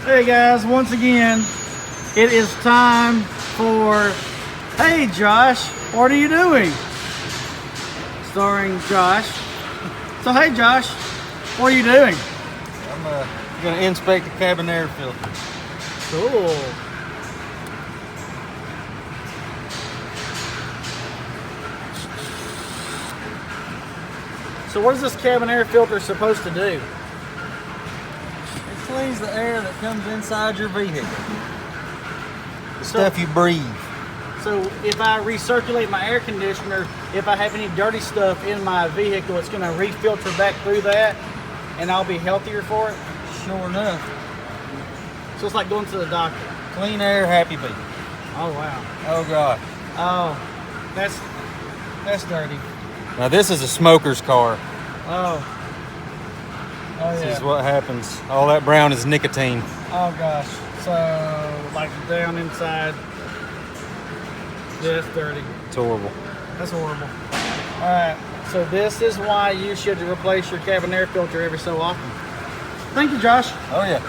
Hey guys, once again, it is time for Hey Josh, what are you doing? Starring Josh. So hey Josh, what are you doing? I'm going to inspect the cabin air filter. Cool. So what is this cabin air filter supposed to do? It cleans the air that comes inside your vehicle. The stuff you breathe. So if I recirculate my air conditioner, if I have any dirty stuff in my vehicle, it's going to refilter back through that and I'll be healthier for it? Sure enough. So it's like going to the doctor. Clean air, happy people. Oh wow. Oh God. Oh, that's dirty. Now this is a smoker's car. Oh. Oh This yeah. is what happens. All that brown is nicotine. Oh gosh. So like down inside. Yeah, that's dirty. It's horrible. That's horrible. All right. So this is why you should replace your cabin air filter every so often. Thank you, Josh. Oh yeah.